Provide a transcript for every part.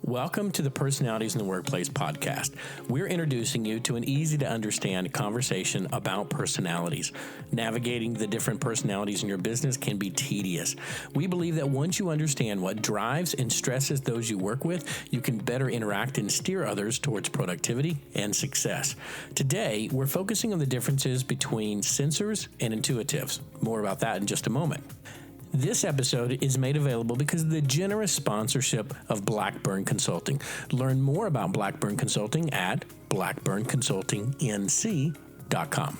Welcome to the Personalities in the Workplace podcast. We're introducing you to an easy-to-understand conversation about personalities. Navigating the different personalities in your business can be tedious. We believe that once you understand what drives and stresses those you work with, you can better interact and steer others towards productivity and success. Today, we're focusing on the differences between sensors and intuitives. More about that in just a moment. This episode is made available because of the generous sponsorship of Blackburn Consulting. Learn more about Blackburn Consulting at blackburnconsultingnc.com.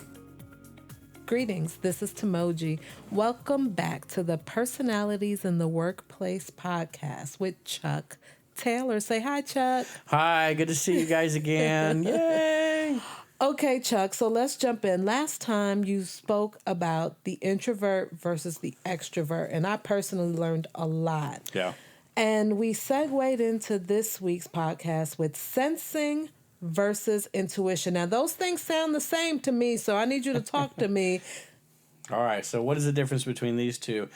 Greetings, this is Timogi. Welcome back to the Personalities in the Workplace podcast with Chuck Taylor. Say hi, Chuck. Hi, good to see you guys again. Yay! Okay, Chuck, so let's jump in. Last time you spoke about the introvert versus the extrovert, and I personally learned a lot. Yeah. And we segued into this week's podcast with sensing versus intuition. Now, those things sound the same to me, so I need you to talk to me. All right, so what is the difference between these two?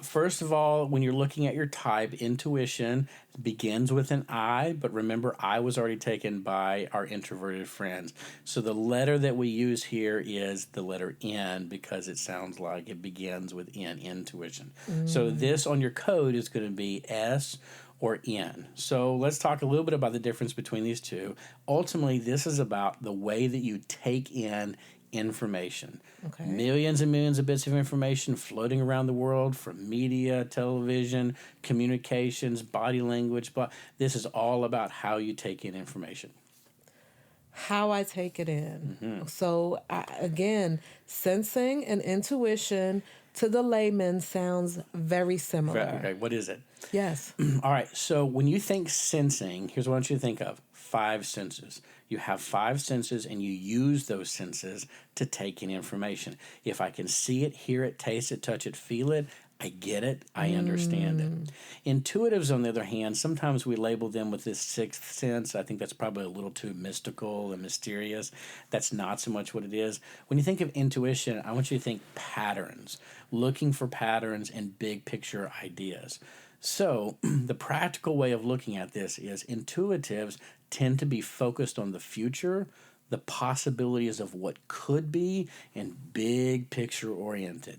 First of all, when you're looking at your type, intuition begins with an I, but remember, I was already taken by our introverted friends. So the letter that we use here is the letter N because it sounds like it begins with N, intuition. So this on your code is going to be S or N. So let's talk a little bit about the difference between these two. Ultimately, this is about the way that you take in information. Okay. Millions and millions of bits of information floating around the world from media, television, communications, body language. But this is all about how you take in information. How I take it in. Mm-hmm. So, again, sensing and intuition to the layman sounds very similar. Okay, what is it? Yes. All right, so when you think sensing, here's what I want you to think of. 5 senses. You have 5 senses and you use those senses to take in information. If I can see it, hear it, taste it, touch it, feel it, I get it, I understand it. Intuitives, on the other hand, sometimes we label them with this 6th sense. I think that's probably a little too mystical and mysterious. That's not so much what it is. When you think of intuition, I want you to think patterns, looking for patterns and big picture ideas. So the practical way of looking at this is intuitives tend to be focused on the future, the possibilities of what could be, and big picture oriented.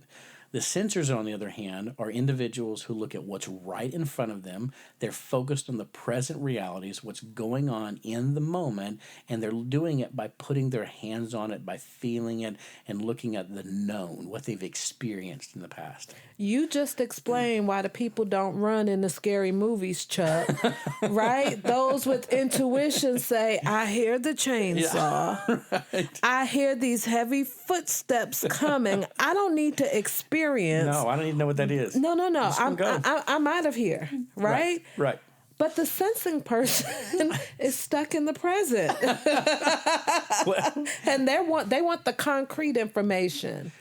The sensors, on the other hand, are individuals who look at what's right in front of them. They're focused on the present realities, what's going on in the moment, and they're doing it by putting their hands on it, by feeling it, and looking at the known, what they've experienced in the past. You just explained why the people don't run in the scary movies, Chuck, right? Those with intuition say, I hear the chainsaw. Yeah, right. I hear these heavy footsteps coming. I don't need to experience. No, I don't even know what that is. No. I'm out of here, right? Right. But the sensing person is stuck in the present. Well, And they want the concrete information.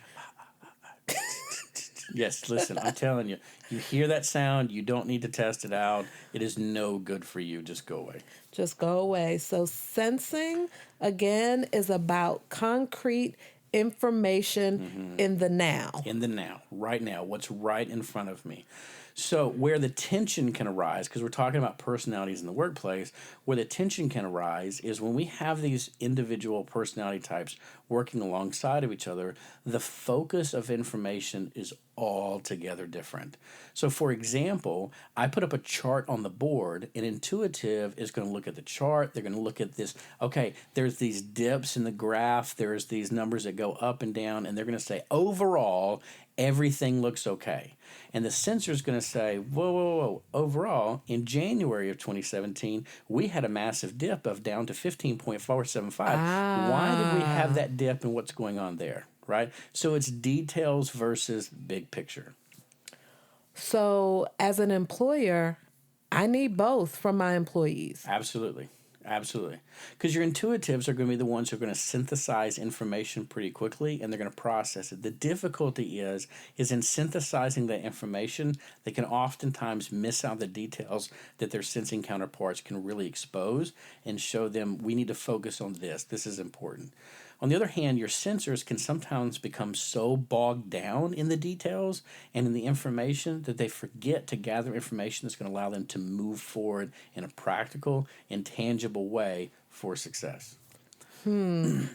yes, listen, I'm telling you, you hear that sound, you don't need to test it out. It is no good for you. Just go away. Just go away. So sensing, again, is about concrete information in the now. In the now, right now, what's right in front of me. So where the tension can arise, because we're talking about personalities in the workplace, where the tension can arise is when we have these individual personality types working alongside of each other, the focus of information is altogether different. So for example, I put up a chart on the board. An intuitive is going to look at the chart. They're going to look at this. Okay, there's these dips in the graph. There's these numbers that go up and down, and they're going to say, overall, everything looks okay. And the sensor is going to say, whoa. Overall, in January of 2017, we had a massive dip of down to 15.475. Why did we have that dip and what's going on there, right? So it's details versus big picture. So as an employer, I need both from my employees. Absolutely. Because your intuitives are going to be the ones who are going to synthesize information pretty quickly and they're going to process it. The difficulty is in synthesizing that information, they can oftentimes miss out the details that their sensing counterparts can really expose and show them we need to focus on this. This is important. On the other hand, your sensors can sometimes become so bogged down in the details and in the information that they forget to gather information that's going to allow them to move forward in a practical and tangible way for success.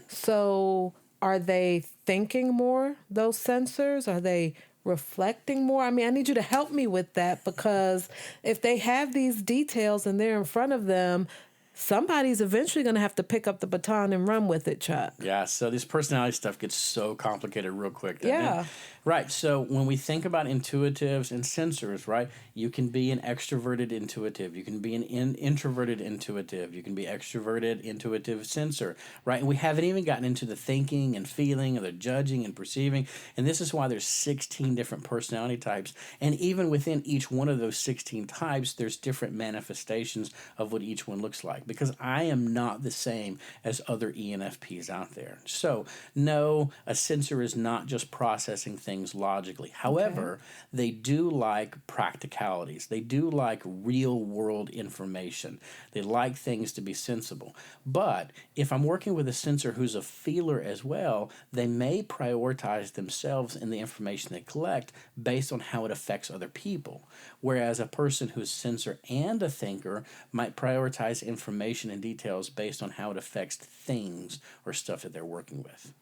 So are they thinking more, those sensors? Are they reflecting more? I mean, I need you to help me with that, because if they have these details and they're in front of them, somebody's eventually going to have to pick up the baton and run with it, Chuck. Yeah, so this personality stuff gets so complicated real quick, doesn't Yeah. it? Right, so when we think about intuitives and sensors, right, you can be an extroverted intuitive, you can be an introverted intuitive, you can be extroverted intuitive sensor, right? And we haven't even gotten into the thinking and feeling or the judging and perceiving, and this is why there's 16 different personality types, and even within each one of those 16 types, there's different manifestations of what each one looks like, because I am not the same as other ENFPs out there. So, no, a sensor is not just processing things logically. However, they do like practicalities. They do like real world information. They like things to be sensible. But if I'm working with a sensor who's a feeler as well, they may prioritize themselves and the information they collect based on how it affects other people. Whereas a person who's sensor and a thinker might prioritize information and details based on how it affects things or stuff that they're working with.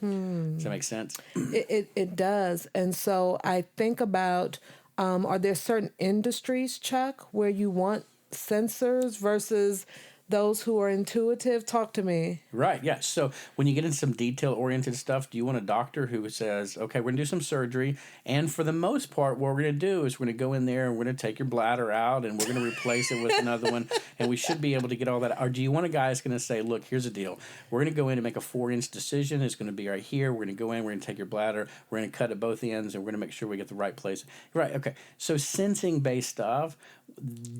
Does that make sense? It does. And so I think about, are there certain industries, Chuck, where you want sensors versus those who are intuitive? Talk to me. Right, yeah. So when you get into some detail-oriented stuff, do you want a doctor who says, okay, we're going to do some surgery, and for the most part, what we're going to do is we're going to go in there and we're going to take your bladder out and we're going to replace it with another one, and we should be able to get all that. Or do you want a guy that's going to say, look, here's the deal. We're going to go in and make a 4-inch decision. It's going to be right here. We're going to go in, we're going to take your bladder, we're going to cut at both ends, and we're going to make sure we get the right place. Right, okay. So sensing-based stuff,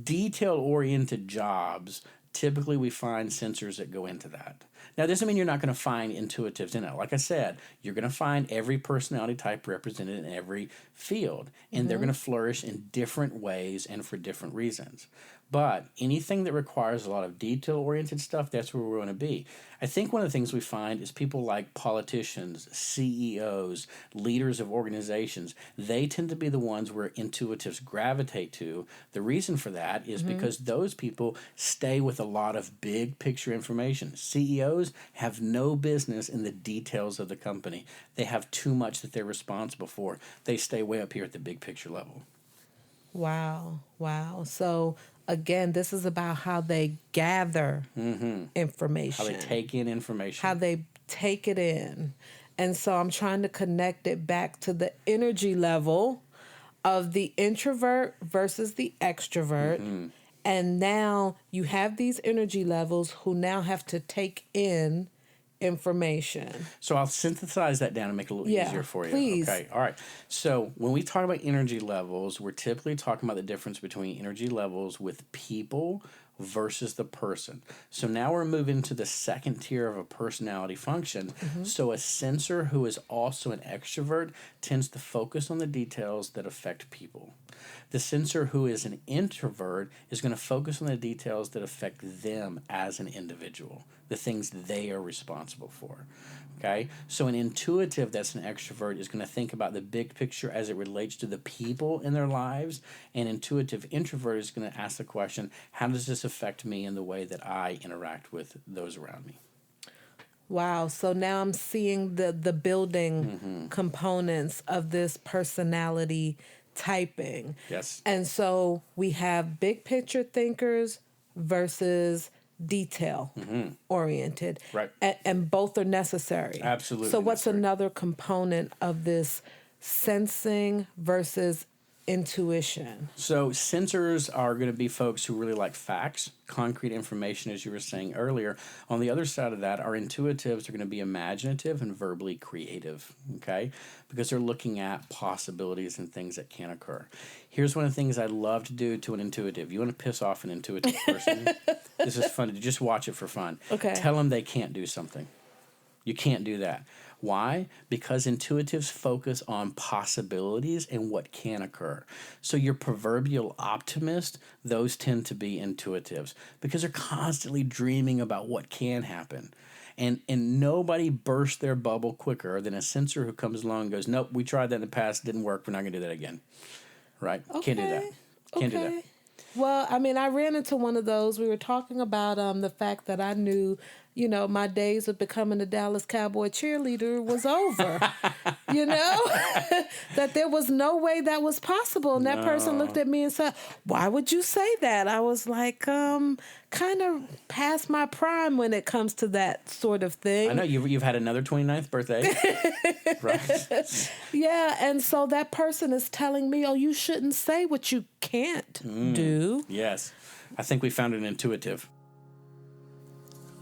detail-oriented jobs, typically we find sensors that go into that. Now, it doesn't mean you're not going to find intuitives in it. Like I said, you're going to find every personality type represented in every field, and they're going to flourish in different ways and for different reasons. But anything that requires a lot of detail-oriented stuff, that's where we're going to be. I think one of the things we find is people like politicians, CEOs, leaders of organizations, they tend to be the ones where intuitives gravitate to. The reason for that is because those people stay with a lot of big picture information. CEOs have no business in the details of the company. They have too much that they're responsible for. They stay way up here at the big picture level. Wow. So again, this is about how they gather information. How they take in information. How they take it in. And so I'm trying to connect it back to the energy level of the introvert versus the extrovert. And now you have these energy levels who now have to take in information. So I'll synthesize that down and make it a little easier for you. Please. Okay, all right. So when we talk about energy levels, we're typically talking about the difference between energy levels with people versus the person. So now we're moving to the second tier of a personality function. So a sensor who is also an extrovert tends to focus on the details that affect people. The sensor who is an introvert is going to focus on the details that affect them as an individual, the things they are responsible for. Okay? So an intuitive that's an extrovert is going to think about the big picture as it relates to the people in their lives. An intuitive introvert is going to ask the question, how does this affect me in the way that I interact with those around me? Wow. So now I'm seeing the building components of this personality typing. Yes. And so we have big picture thinkers versus detail oriented. Right. And both are necessary. Absolutely So what's necessary. another component of this sensing versus intuition? So sensors are going to be folks who really like facts, concrete information, as you were saying earlier. On the other side of that, our intuitives are going to be imaginative and verbally creative, okay? Because they're looking at possibilities and things that can occur. Here's one of the things I love to do to an intuitive. You want to piss off an intuitive person? This is fun. Just watch it for fun. Okay. Tell them they can't do something. You can't do that. Why? Because intuitives focus on possibilities and what can occur. So your proverbial optimist, those tend to be intuitives because they're constantly dreaming about what can happen. And nobody bursts their bubble quicker than a sensor who comes along and goes, nope, we tried that in the past, didn't work, we're not going to do that again. Right? Can't do that. Can't do that. Well, I mean, I ran into one of those. We were talking about the fact that I knew, my days of becoming a Dallas Cowboy cheerleader was over. That there was no way that was possible. And that person looked at me and said, why would you say that? I was like, kind of past my prime when it comes to that sort of thing. I know you've had another 29th birthday. Right. Yeah, and so that person is telling me, oh, you shouldn't say what you can't do. Yes. I think we found an intuitive.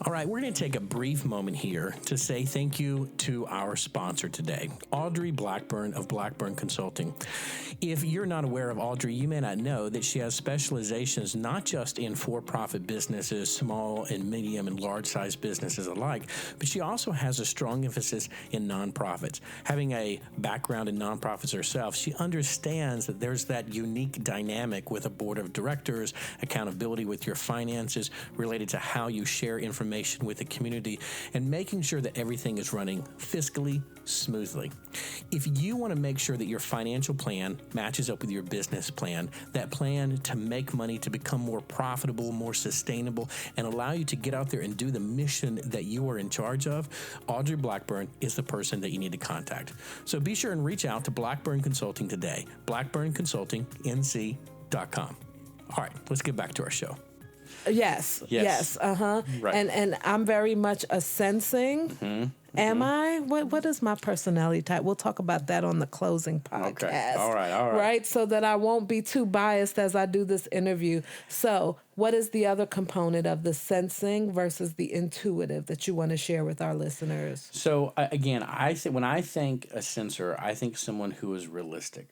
All right, we're going to take a brief moment here to say thank you to our sponsor today, Audrey Blackburn of Blackburn Consulting. If you're not aware of Audrey, you may not know that she has specializations not just in for-profit businesses, small and medium and large-sized businesses alike, but she also has a strong emphasis in nonprofits. Having a background in nonprofits herself, she understands that there's that unique dynamic with a board of directors, accountability with your finances, related to how you share information with the community, and making sure that everything is running fiscally smoothly. If you want to make sure that your financial plan matches up with your business plan, that plan to make money, to become more profitable, more sustainable, and allow you to get out there and do the mission that you are in charge of, Audrey Blackburn is the person that you need to contact. So be sure and reach out to Blackburn Consulting today, blackburnconsultingnc.com. All right, let's get back to our show. Yes. Right. And I'm very much a sensing. Am I? What is my personality type? We'll talk about that on the closing podcast. Okay. All right. Right? So that I won't be too biased as I do this interview. So what is the other component of the sensing versus the intuitive that you want to share with our listeners? So again, when I think a sensor, I think someone who is realistic,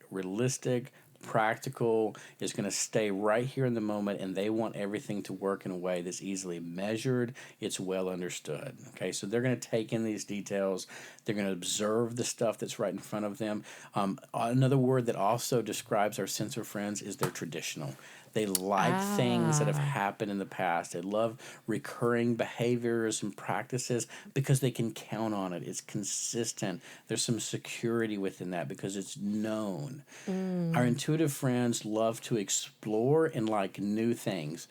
practical, is going to stay right here in the moment, and they want everything to work in a way that's easily measured, it's well understood. Okay, so they're going to take in these details, they're going to observe the stuff that's right in front of them. Another word that also describes our sensor friends is they're traditional. They like things that have happened in the past. They love recurring behaviors and practices because they can count on it. It's consistent. There's some security within that because it's known. Our intuitive friends love to explore and like new things.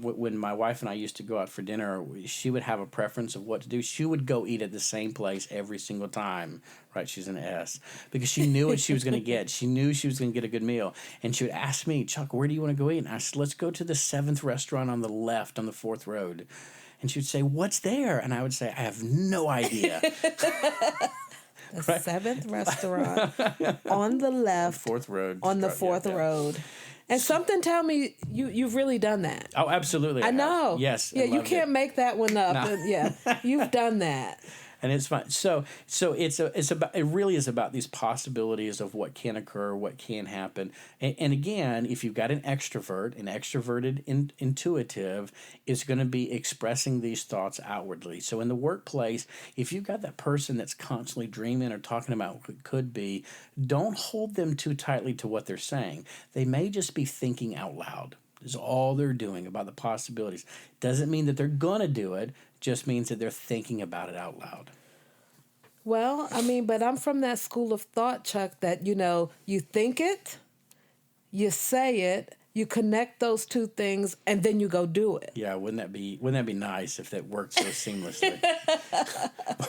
When my wife and I used to go out for dinner, she would have a preference of what to do. She would go eat at the same place every single time. Right, she's an S, because she knew what she was going to get. She knew she was going to get a good meal. And she would ask me, Chuck, where do you want to go eat? And I said, let's go to the 7th restaurant on the left on the 4th road. And she would say, what's there? And I would say, I have no idea. The 7th restaurant on the left. 4th road. On the 4th road. And something tell me you've really done that. Oh, absolutely. I know. Yes. Yeah, you can't make that one up. No. Yeah, you've done that. And it's fun. So it really is about these possibilities of what can occur, what can happen. And again, if you've got an extroverted intuitive is going to be expressing these thoughts outwardly. So in the workplace, if you've got that person that's constantly dreaming or talking about what could be, don't hold them too tightly to what they're saying. They may just be thinking out loud. Is all they're doing about the possibilities. Doesn't mean that they're going to do it, just means that they're thinking about it out loud. Well, I mean, but I'm from that school of thought, Chuck, that, you think it, you say it, you connect those two things, and then you go do it. Yeah, wouldn't that be nice if that worked so seamlessly?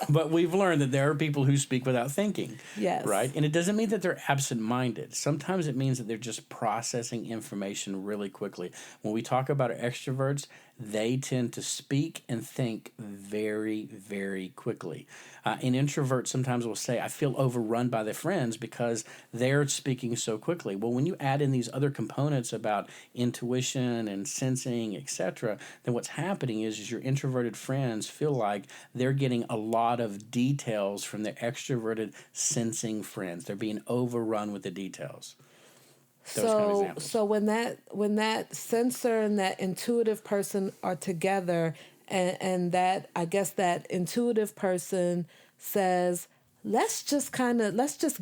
But we've learned that there are people who speak without thinking. Yes. Right? And it doesn't mean that they're absent-minded. Sometimes it means that they're just processing information really quickly. When we talk about our extroverts, they tend to speak and think very, very quickly. An introvert sometimes will say, I feel overrun by their friends because they're speaking so quickly. Well, when you add in these other components about intuition and sensing, etc., then what's happening is your introverted friends feel like they're getting a lot of details from their extroverted sensing friends. They're being overrun with the details. So when that sensor and that intuitive person are together, and that, I guess, that intuitive person says, let's just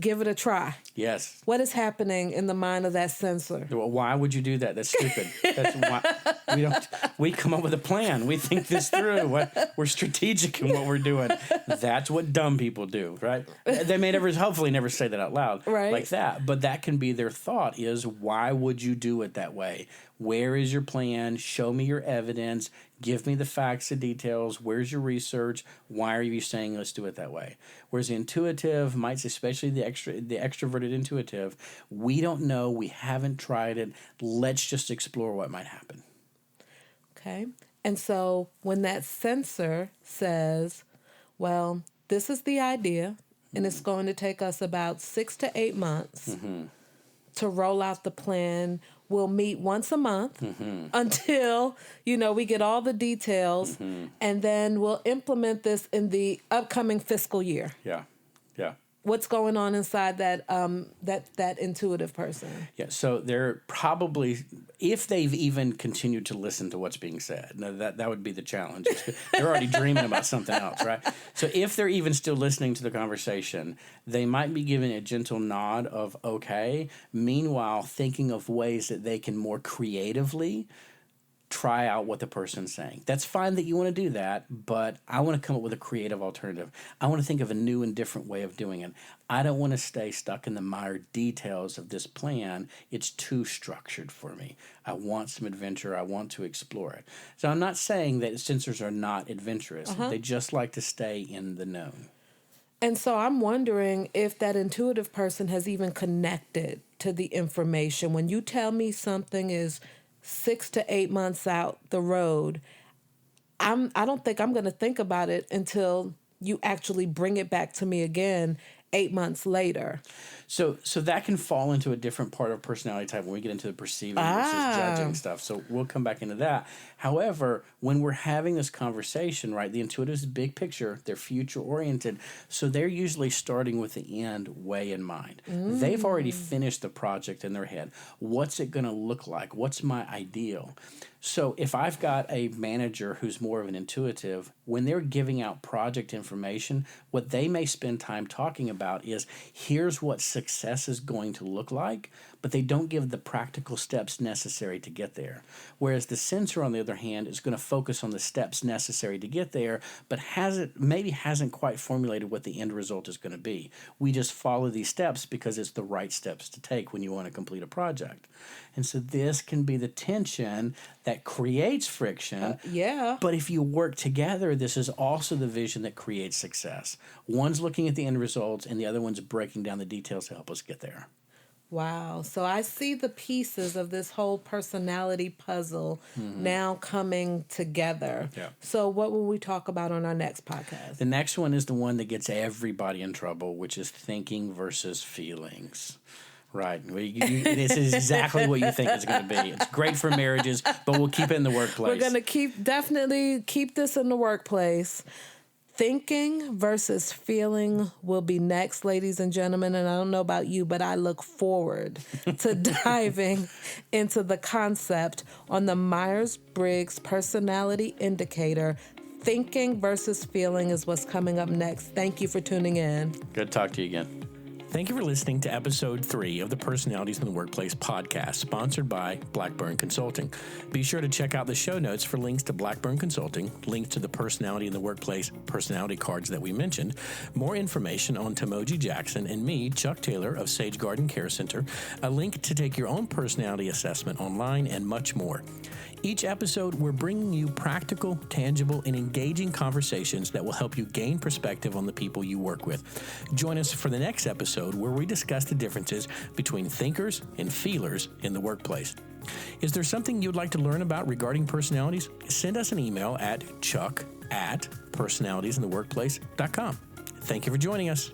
give it a try. Yes. What is happening in the mind of that sensor? Well, why would you do that? That's stupid. That's why We come up with a plan. We think this through. We're strategic in what we're doing. That's what dumb people do, right? They may hopefully never say that out loud like that. But that can be their thought is, why would you do it that way? Where is your plan? Show me your evidence. Give me the facts and details. Where's your research? Why are you saying let's do it that way? Whereas the intuitive might say, especially the extroverted intuitive, we don't know. We haven't tried it. Let's just explore what might happen. Okay. And so when that sensor says, well, this is the idea, and it's going to take us about 6 to 8 months to roll out the plan. We'll meet once a month until, we get all the details, and then we'll implement this in the upcoming fiscal year. Yeah. What's going on inside that that intuitive person? Yeah, so they're probably, if they've even continued to listen to what's being said, now that would be the challenge. They're already dreaming about something else, right? So if they're even still listening to the conversation, they might be giving a gentle nod of okay, meanwhile thinking of ways that they can more creatively try out what the person's saying. That's fine that you want to do that, but I want to come up with a creative alternative. I want to think of a new and different way of doing it. I don't want to stay stuck in the mired details of this plan. It's too structured for me. I want some adventure. I want to explore it. So I'm not saying that sensors are not adventurous. They just like to stay in the known. And so I'm wondering if that intuitive person has even connected to the information. When you tell me something is 6 to 8 months out the road, I don't think I'm going to think about it until you actually bring it back to me again 8 months later. So that can fall into a different part of personality type when we get into the perceiving versus judging stuff. So we'll come back into that. However, when we're having this conversation, right, the intuitive is big picture, they're future oriented. So they're usually starting with the end way in mind. They've already finished the project in their head. What's it going to look like? What's my ideal? So if I've got a manager who's more of an intuitive, when they're giving out project information, what they may spend time talking about is here's what success is going to look like, but they don't give the practical steps necessary to get there. Whereas the sensor, on the other hand, is going to focus on the steps necessary to get there, but hasn't quite formulated what the end result is going to be. We just follow these steps because it's the right steps to take when you want to complete a project. And so this can be the tension that creates friction. But if you work together, this is also the vision that creates success. One's looking at the end results, and the other one's breaking down the details to help us get there. Wow. So I see the pieces of this whole personality puzzle now coming together. Yeah. So what will we talk about on our next podcast? The next one is the one that gets everybody in trouble, which is thinking versus feelings. Right. This is exactly what you think it's going to be. It's great for marriages, but we'll keep it in the workplace. We're going to definitely keep this in the workplace. Thinking versus feeling will be next, ladies and gentlemen. And I don't know about you, but I look forward to diving into the concept on the Myers-Briggs Personality Indicator. Thinking versus feeling is what's coming up next. Thank you for tuning in. Good to talk to you again. Thank you for listening to episode 3 of the Personalities in the Workplace podcast, sponsored by Blackburn Consulting. Be sure to check out the show notes for links to Blackburn Consulting, links to the Personality in the Workplace personality cards that we mentioned, more information on Timogi Jackson and me, Chuck Taylor of Sage Garden Care Center, a link to take your own personality assessment online, and much more. Each episode, we're bringing you practical, tangible, and engaging conversations that will help you gain perspective on the people you work with. Join us for the next episode where we discuss the differences between thinkers and feelers in the workplace. Is there something you'd like to learn about regarding personalities? Send us an email at chuck@personalitiesintheworkplace.com. Thank you for joining us.